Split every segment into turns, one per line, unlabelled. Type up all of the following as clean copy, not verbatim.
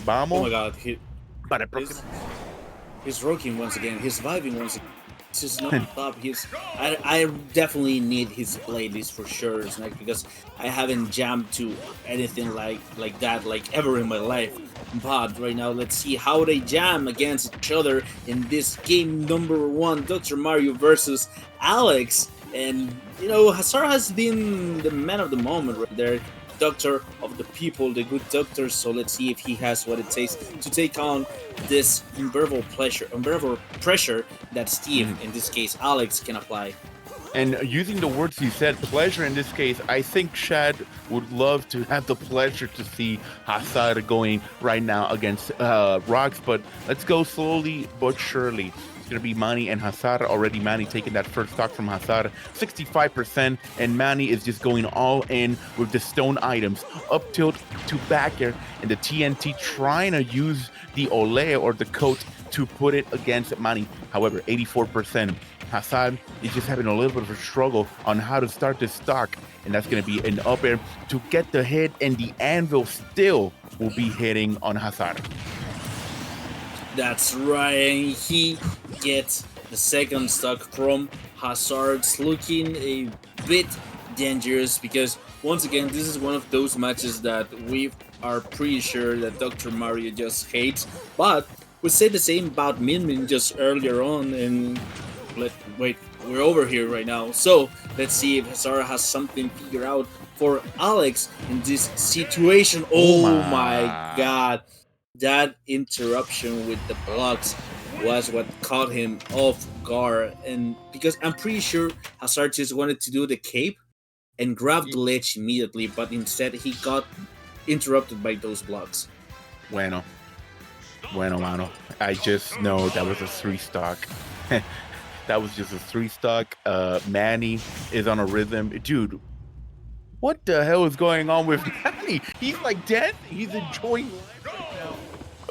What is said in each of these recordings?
vamos.
Oh my God,
Para el próximo.
he's rocking once again. He's vibing once again. He's just non-stop. I definitely need his playlist for sure, Snack, because I haven't jammed to anything like that like ever in my life. But right now, let's see how they jam against each other in this game number 1, Dr. Mario versus Alex. And you know, Hassar has been the man of the moment right there, doctor of the people, the good doctor. So let's see if he has what it takes to take on this unbearable pressure that Steve, in this case Alex, can apply.
And using the words you said, pleasure in this case, I think Shad would love to have the pleasure to see Hassar going right now against Rocks. But let's go slowly but surely. It's going to be Manny and Hassar. Already Manny taking that first stock from Hassar, 65%. And Manny is just going all in with the stone items. Up tilt to back air. And the TNT trying to use the Ole or the coat to put it against Manny. However, 84%. Hassar is just having a little bit of a struggle on how to start this stock, and that's going to be an up air to get the hit, and the anvil still will be hitting on Hassar.
That's right, and he gets the second stock from Hassar. It's looking a bit dangerous because once again, this is one of those matches that we are pretty sure that Dr. Mario just hates, but we said the same about Min Min just earlier on, and wait, we're over here right now. So let's see if Hassar has something figured out for Alex in this situation. Oh my God, that interruption with the blocks was what caught him off guard. And because I'm pretty sure Hassar just wanted to do the cape and grab the ledge immediately, but instead he got interrupted by those blocks.
Bueno, mano. I just know that was a 3 stock. That was just a 3 stock. Manny is on a rhythm. Dude, what the hell is going on with Manny? He's like dancing. He's enjoying life right now.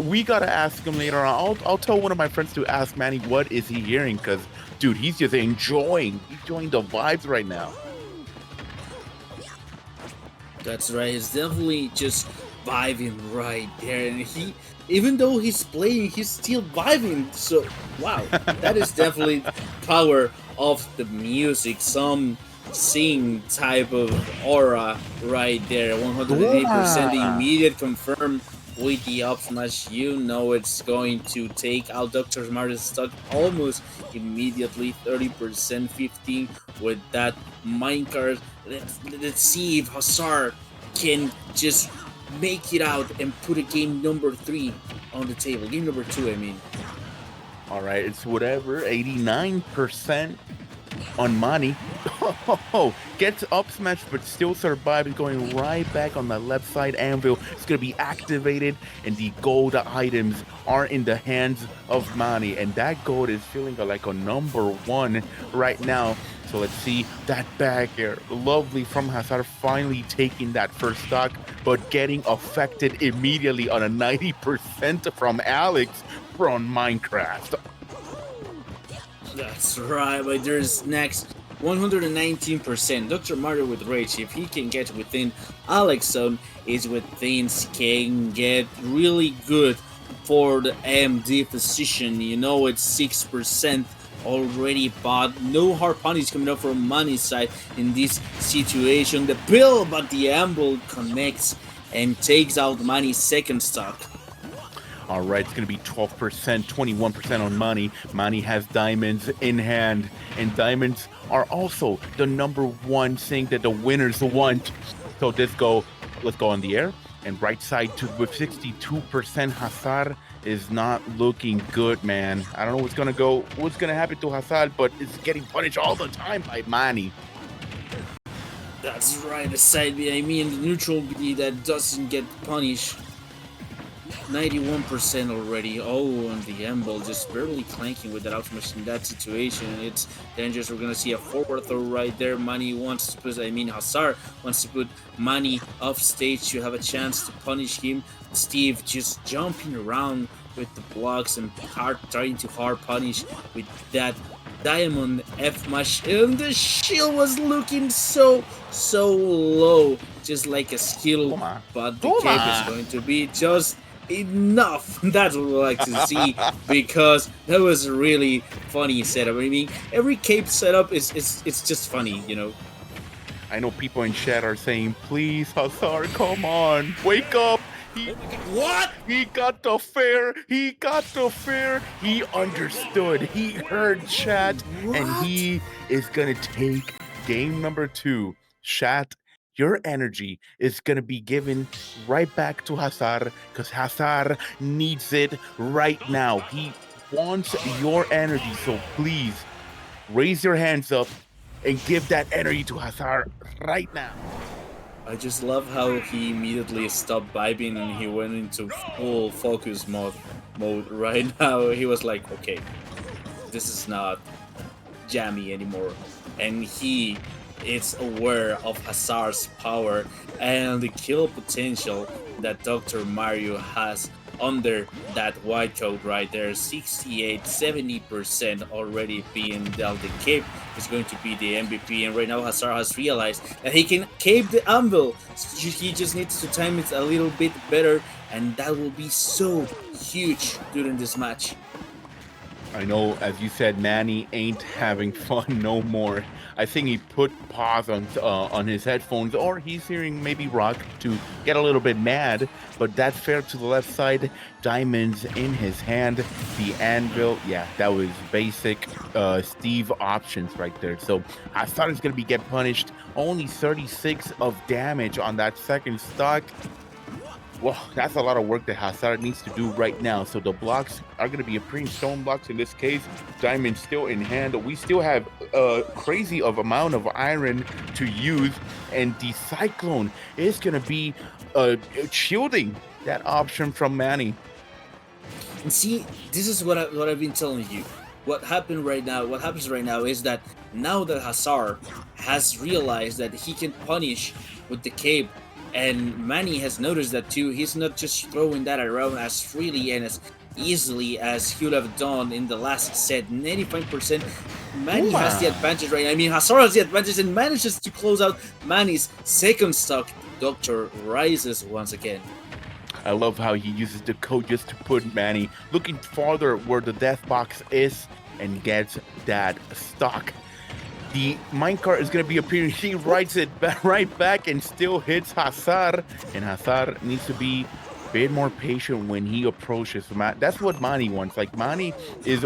We got to ask him later on. I'll tell one of my friends to ask Manny what is he hearing, because, dude, he's just enjoying the vibes right now.
That's right. He's definitely just vibing right there. And even though he's playing, he's still vibing. So, wow, that is definitely power of the music. Some sing type of aura right there. 108% immediate confirm with the up smash. You know it's going to take out Dr. Mario's stock almost immediately. 30%, 15 with that minecart. Let's see if Hassar can just make it out and put a game number 3 on the table. Game number 2, I mean.
All right, it's whatever. 89% on Manny. Gets up smash, but still survives. Going right back on the left side anvil. It's going to be activated, and the gold items are in the hands of Manny. And that gold is feeling like a number 1 right now. So let's see that back air. Lovely from Hassar, finally taking that first stock, but getting affected immediately on a 90% from Alex from Minecraft.
That's right, but there's next 119%. Dr. Mario with Rage, if he can get within Alex zone, is with things can get really good for the AMD position. You know, it's 6% already, but no hard punish coming up from Manny's side in this situation. The bill, but the Amble connects and takes out Manny's second stock.
All right, it's going to be 12%, 21% on Manny. Manny has diamonds in hand, and diamonds are also the number 1 thing that the winners want. So let's go on the air. And right side with 62%, Hassar is not looking good, man. I don't know what's gonna happen to Hassar, but it's getting punished all the time by Manny.
That's right, the side B, I mean the neutral B that doesn't get punished. 91% already. Oh, and the Emble just barely clanking with that out smash in that situation. It's dangerous. We're gonna see a forward throw right there. Manny wants to put, Hassar wants to put Manny off stage to have a chance to punish him. Steve just jumping around with the blocks and trying to hard punish with that diamond F mash, and the shield was looking so low, just like a skill, but the cape is going to be just enough. That's what we like to see, because that was a really funny setup. I mean, every cape setup is it's just funny, you know.
I know people in chat are saying, please, Hassar, come on, wake up. He,
Oh my god! What?
he got the fair. He got the fair. He understood. He heard chat, and
What?
he is gonna take game number 2. Chat, your energy is gonna be given right back to Hassar, because Hassar needs it right now. He wants your energy, so please raise your hands up and give that energy to Hassar right now.
I just love how he immediately stopped vibing and he went into full focus mode right now. He was like, okay, this is not jammy anymore, and he is aware of Hassar's power and the kill potential that Dr. Mario has under that white coat right there. 68-70% already being dealt. The cape is going to be the MVP, and right now Hassar has realized that he can cape the anvil. He just needs to time it a little bit better, and that will be so huge during this match.
I know, as you said, Manny ain't having fun no more. I think he put pause on his headphones, or he's hearing maybe rock to get a little bit mad. But that's fair to the left side. Diamonds in his hand. The anvil, yeah, that was basic Steve options right there. So I thought it's gonna be get punished. Only 36 of damage on that second stock. Well, that's a lot of work that Hassar needs to do right now. So the blocks are going to be a pretty stone blocks in this case. Diamond still in hand. We still have a crazy of amount of iron to use. And the Cyclone is going to be shielding that option from Manny.
And see, this is what I've been telling you. What happens right now is that now that Hassar has realized that he can punish with the cape, and Manny has noticed that too, he's not just throwing that around as freely and as easily as he would have done in the last set. 95%. Manny has the advantage right now. I mean, Hassar has the advantage and manages to close out Manny's second stock. Doctor rises once again.
I love how he uses the code just to put Manny looking farther where the death box is and gets that stock. The minecart is going to be appearing. He writes it right back and still hits Hassar. And Hassar needs to be a bit more patient when he approaches. That's what Manny wants. Like, Manny is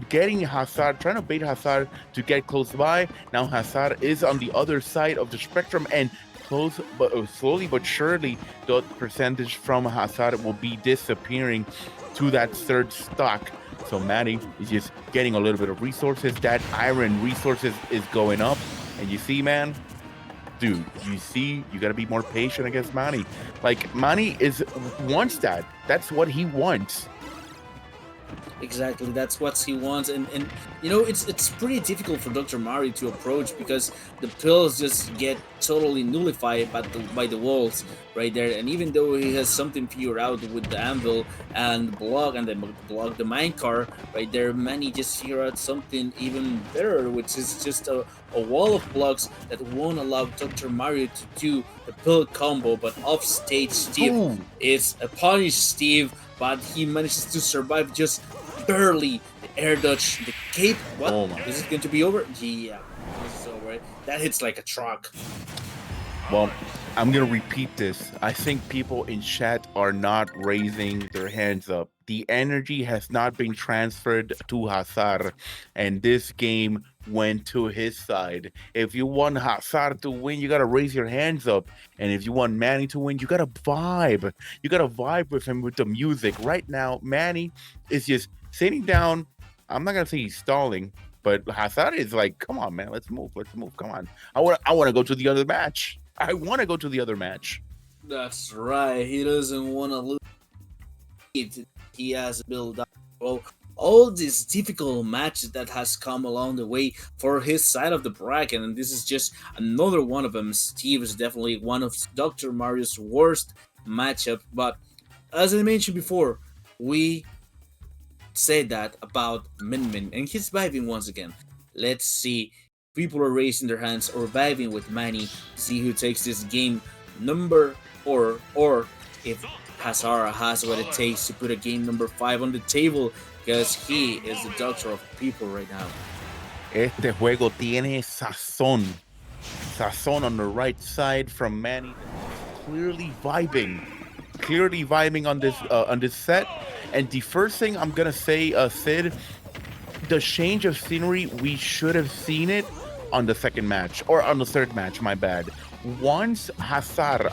getting Hassar, trying to bait Hassar to get close by. Now Hassar is on the other side of the spectrum, and slowly but surely, the percentage from Hassar will be disappearing to that third stock. So Manny is just getting a little bit of resources. That iron resources is going up. And you see, man, dude, you got to be more patient against Manny. Like, Manny wants that. That's what he wants.
Exactly, that's what he wants, and you know, it's pretty difficult for Dr. Mario to approach because the pills just get totally nullified by the walls right there. And even though he has something figured out with the anvil and block and then block the minecart right there, Manny just figured out something even better, which is just a wall of blocks that won't allow Dr. Mario to do the pill combo. But off stage, Steve is a punished Steve, but he manages to survive just barely. The air dodge, the cape. What?
Oh my.
Is it going to be over? Yeah, this is over. That hits like a truck.
Well, I'm going to repeat this. I think people in chat are not raising their hands up. The energy has not been transferred to Hassar, and this game went to his side. If you want Hassar to win, you got to raise your hands up. And if you want Manny to win, you got to vibe. You got to vibe with him with the music. Right now, Manny is just sitting down. I'm not going to say he's stalling, but Hassar is like, come on, man, let's move. Come on. I want to go to the other match. I want to go to the other match.
That's right. He doesn't want to lose. He has built up all these difficult matches that has come along the way for his side of the bracket, and this is just another one of them. Steve is definitely one of Dr. Mario's worst matchup, but as I mentioned before, we said that about Min, and he's vibing once again. Let's see. People are raising their hands or vibing with Manny to see who takes this game number 4, or if Hassar has what it takes to put a game number 5 on the table because he is the doctor of people right now.
Este juego tiene sazón. Sazón on the right side from Manny. Clearly vibing on this set. And the first thing I'm gonna say, Sid, the change of scenery, we should have seen it on the second match or on the third match. My bad. Once Hassar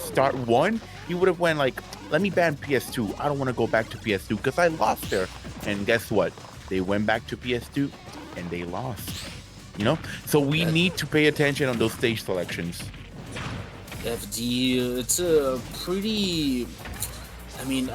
start one, he would have went like, let me ban PS2. I don't want to go back to PS2 because I lost there. And guess what? They went back to PS2 and they lost. You know, so we need to pay attention on those stage selections.
FD, it's a pretty. I mean,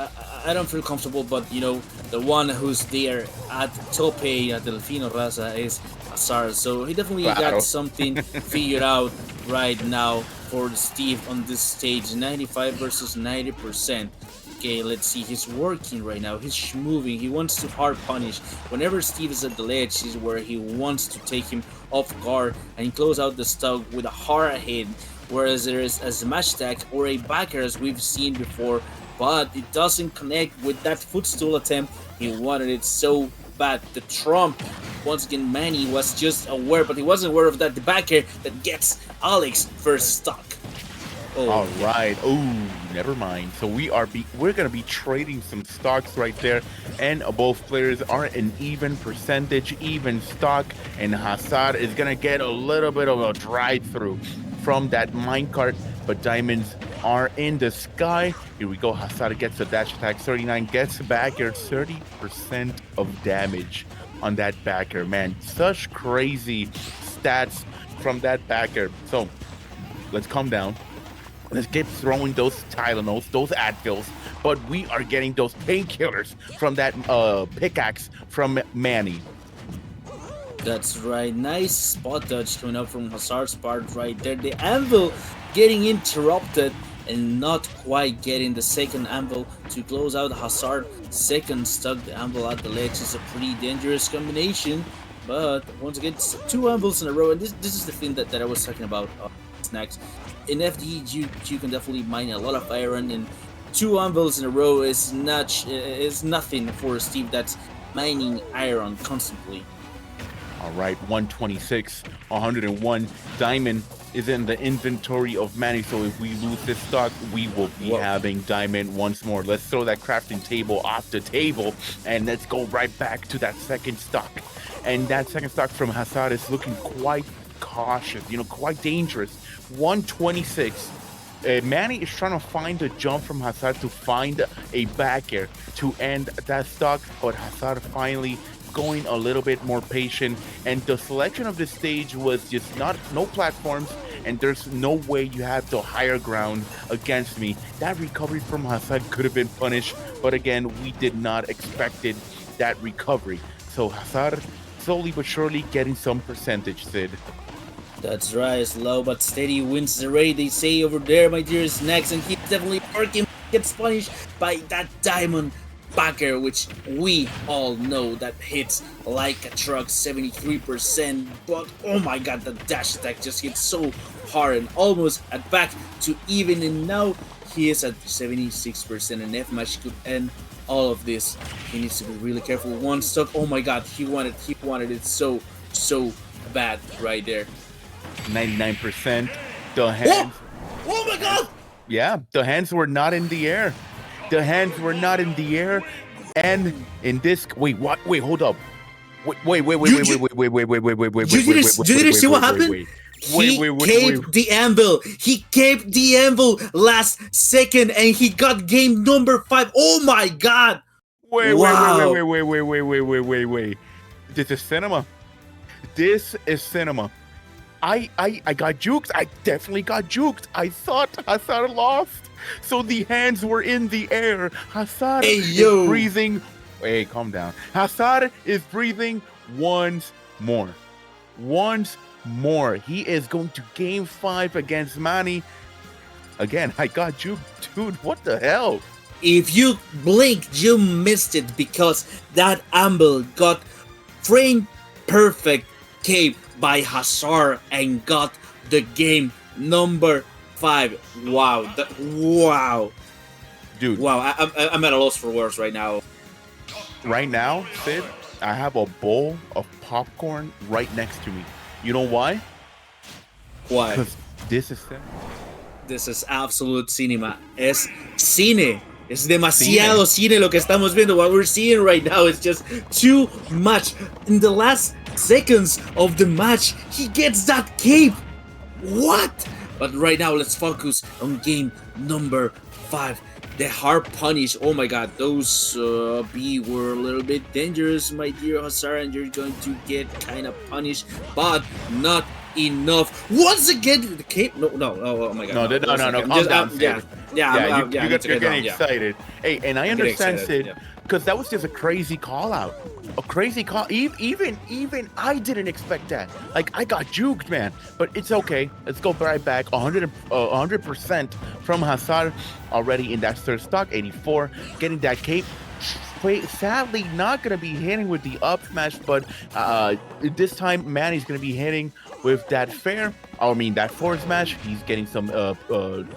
I don't feel comfortable, but you know, the one who's there at Tope at Delfino Raza is Hassar, so he definitely got something figured out right now for Steve on this stage. 95 versus 90%. Okay, let's see. He's working right now. He's moving. He wants to hard punish. Whenever Steve is at the ledge, is where he wants to take him off guard and close out the stock with a hard hit. Whereas there is a smash attack or a backer as we've seen before, but it doesn't connect with that footstool attempt. He wanted it so bad. The trump, once again, Manny was just aware, but he wasn't aware of that. The backer that gets Alex first stock.
Oh, all right. Oh, never mind. So we're gonna be trading some stocks right there, and both players are an even percentage, even stock, and Hassar is gonna get a little bit of a drive-through from that minecart, but diamonds are in the sky. Here we go. Hassar gets a dash attack. 39 gets backer. 30% of damage on that backer. Man, such crazy stats from that backer. So let's calm down. Let's keep throwing those Tylenols, those Advils, but we are getting those painkillers from that pickaxe from Manny.
That's right. Nice spot dodge coming up from Hassar's part right there. The anvil getting interrupted and not quite getting the second anvil to close out Hassar. Second stuck the anvil at the ledge is a pretty dangerous combination. But once again, it's 2 anvils in a row, and this is the thing that I was talking about next. In FD, you can definitely mine a lot of iron, and 2 anvils in a row is nothing for Steve that's mining iron constantly.
All right, 126, 101 diamond is in the inventory of Manny, so if we lose this stock, we will be having diamond once more. Let's throw that crafting table off the table, and let's go right back to that second stock. And that second stock from Hassar is looking quite cautious, quite dangerous. 126. Manny is trying to find a jump from Hassar to find a back air to end that stock, but Hassar finally going a little bit more patient, and the selection of the stage was just no platforms, and there's no way you have the higher ground against me. That recovery from Hassar could have been punished, but again, we did not expect that recovery. So Hassar slowly but surely getting some percentage, Sid.
That's right, slow but steady wins the raid, they say over there, my dear Snacks, and he's definitely working, gets punished by that diamond backer, which we all know that hits like a truck, 73%, but oh my god, the dash attack just hits so hard and almost at back to even, and now he is at 76%, and F-Match could end all of this. He needs to be really careful. One stock, oh my god, he wanted it so bad right there.
99%. The hands.
Oh my god!
Yeah, the hands were not in the air. The hands were not in the air. And in this, wait, what? Wait, hold up. Wait. You
didn't see what happened? He caped the anvil. He caped the anvil last second, and he got game number 5. Oh my god!
Wait. This is cinema. This is cinema. I got juked. I definitely got juked. I thought Hassar lost. So the hands were in the air. Hassar is breathing. Hey, calm down. Hassar is breathing once more. Once more. He is going to game 5 against Manny. Again, I got juked. Dude, what the hell?
If you blinked, you missed it, because that anvil got frame perfect cape by Hassar and got the game number 5. Wow.
Dude,
Wow, I'm at a loss for words right now.
right now, Sid, I have a bowl of popcorn right next to me. You know why?
Why?
Because this is
This is absolute cinema. Es cine. Es demasiado cine lo que estamos viendo. What we're seeing right now is just too much. In the last seconds of the match, he gets that cape. What? But right now, let's focus on game number 5. The hard punish. Oh my god, those B were a little bit dangerous, my dear Hassar, and you're going to get kind of punished, but not enough. Once again, the cape. No, oh my god.
No. Calm down, Sid.
Yeah,
You're getting excited. Hey, and I understand, Sid, because that was just a crazy call out. A crazy call. Even I didn't expect that. Like, I got juked, man. But it's okay. Let's go right back. 100% from Hassar already in that third stock. 84, getting that cape. Sadly, not going to be hitting with the up smash, but this time Manny's going to be hitting with that that forward smash. He's getting some a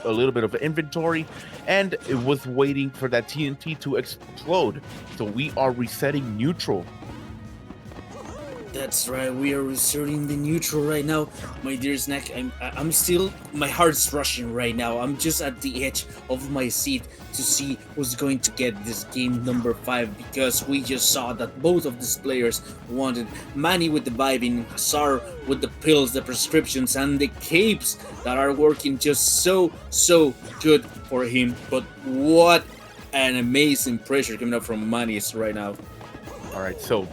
little bit of inventory, and it was waiting for that TNT to explode. So we are resetting neutral.
That's right, we are reserving the neutral right now, my dear Snack. I'm still, my heart's rushing right now. I'm just at the edge of my seat to see who's going to get this game number 5, because we just saw that both of these players wanted Manny with the vibing, Hassar with the pills, the prescriptions, and the capes that are working just so good for him. But what an amazing pressure coming up from Manny right now.
All right, so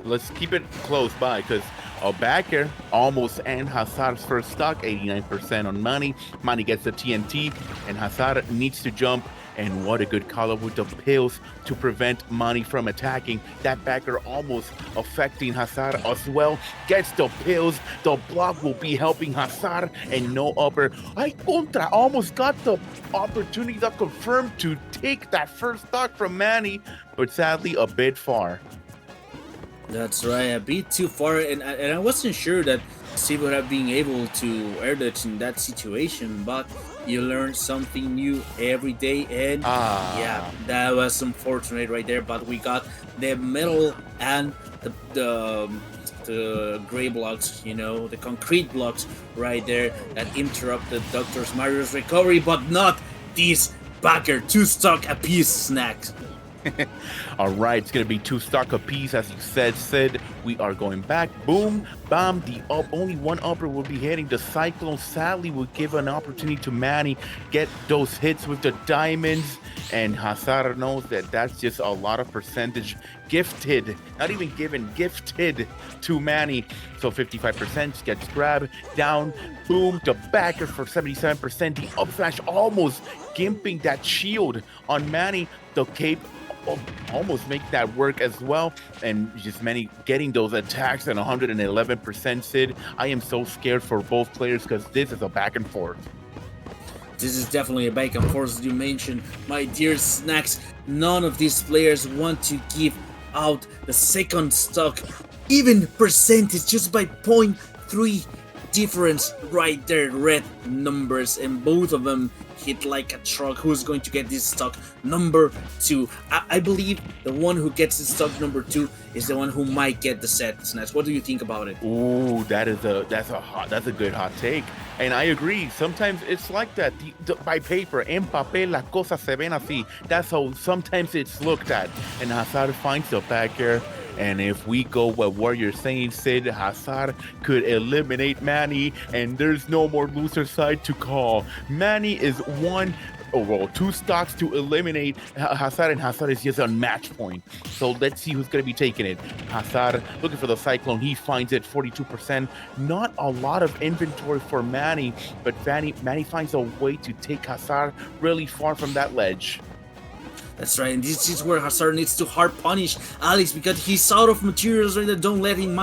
let's keep it close by, because a backer almost and Hassar's first stock, 89% on Manny. Manny gets the TNT, and Hassar needs to jump. And what a good call up with the pills to prevent Manny from attacking. That backer almost affecting Hassar as well. Gets the pills. The block will be helping Hassar, and no upper. Contra almost got the opportunity that confirmed to take that first stock from Manny, but sadly a bit far.
That's right, a bit too far, and I wasn't sure that Steve would have been able to air dodge in that situation, but you learn something new every day, and yeah, that was unfortunate right there. But we got the metal and the gray blocks, the concrete blocks right there that interrupted Dr. Mario's recovery, but not this backer. 2 stock apiece, Snacks.
All right, it's gonna be 2 stock apiece, as you said, Sid. We are going back. Boom, bam. Only one upper will be hitting. The Cyclone sadly will give an opportunity to Manny get those hits with the diamonds, and Hassar knows that that's just a lot of percentage gifted, not even given, gifted to Manny. So 55% gets grabbed down. Boom, the backer for 77%. The up smash almost gimping that shield on Manny. The cape almost make that work as well, and just Manny getting those attacks at 111%. Sid, I am so scared for both players, because this is a back and forth.
This is definitely a back and forth, as you mentioned, my dear Snacks. None of these players want to give out the second stock, even percentage, just by 0.3 difference right there. Red numbers, and both of them hit like a truck. Who's going to get this stock number 2? I believe the one who gets this stock number 2 is the one who might get the set. Snacks, what do you think about it?
Ooh, that's a good hot take, and I agree. Sometimes it's like that. By paper, en papel, las cosas se ven así. That's how sometimes it's looked at. And Hassar finds the backer. And if we go what you're saying, Sid, Hassar could eliminate Manny, and there's no more loser side to call. Manny is 2 stocks to eliminate Hassar, and Hassar is just on match point. So let's see who's going to be taking it. Hassar looking for the Cyclone. He finds it, 42%. Not a lot of inventory for Manny, but Manny finds a way to take Hassar really far from that ledge.
That's right, and this is where Hassar needs to hard punish Alex, because he's out of materials right there. Don't let him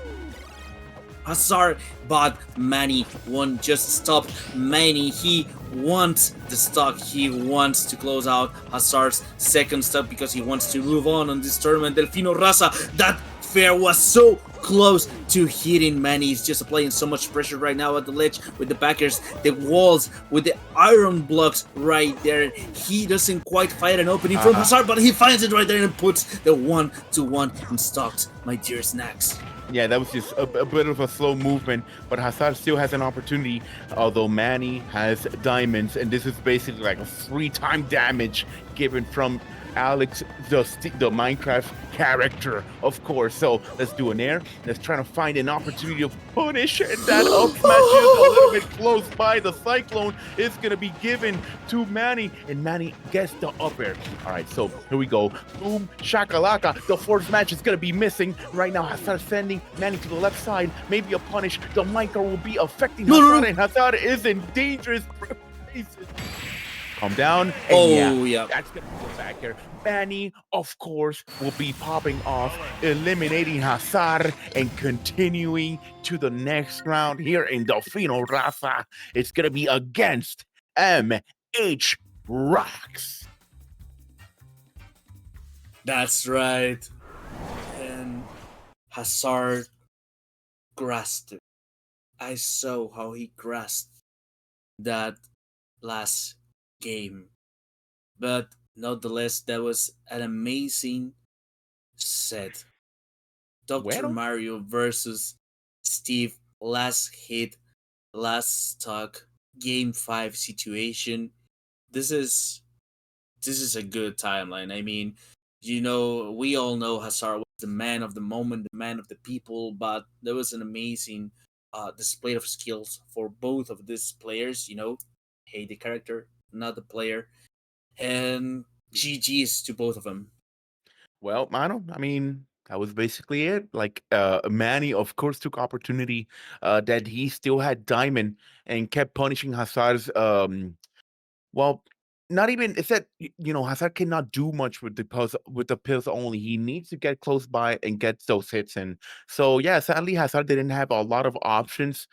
Hassar, but Manny won't just stop Manny. He wants the stock. He wants to close out Hassar's second stock, because he wants to move on this tournament. Delfino Raza, that fair, was so close to hitting Manny. He's just applying so much pressure right now at the ledge with the backers, the walls, with the iron blocks right there. He doesn't quite find an opening from Hassar, but he finds it right there and puts the 1-2-1 and stalks my dear snacks.
Yeah, that was just a bit of a slow movement, but Hassar still has an opportunity, although Manny has diamonds, and this is basically like a 3-time damage given from Alex, the Minecraft character, of course. So let's do an air. Let's try to find an opportunity to punish, and that up smash is a little bit close by. The Cyclone is going to be given to Manny, and Manny gets the up air. All right, so here we go. Boom, shakalaka. The fourth match is going to be missing. Right now, Hassar sending Manny to the left side. Maybe a punish. The Minecraft will be affecting Hassar, and Hassar is in dangerous places. Calm down. And yeah, that's going to go back here. Manny, of course, will be popping off, eliminating Hassar, and continuing to the next round here in Delfino Raza. It's going to be against MH Rocks.
That's right. And Hassar grasped it. I saw how he grasped that last game. But nonetheless, that was an amazing set. Dr. Mario versus Steve, last hit, last stock, game 5 situation. This is a good timeline. I mean, we all know Hassar was the man of the moment, the man of the people, but there was an amazing display of skills for both of these players. Hey, the character, not the player, and GG's to both of them.
Well, Mano, I mean, that was basically it. Like, Manny, of course, took opportunity that he still had diamond and kept punishing Hassar's. Well, not even it's that Hassar cannot do much with the pills only. He needs to get close by and get those hits in. So yeah, sadly, Hassar didn't have a lot of options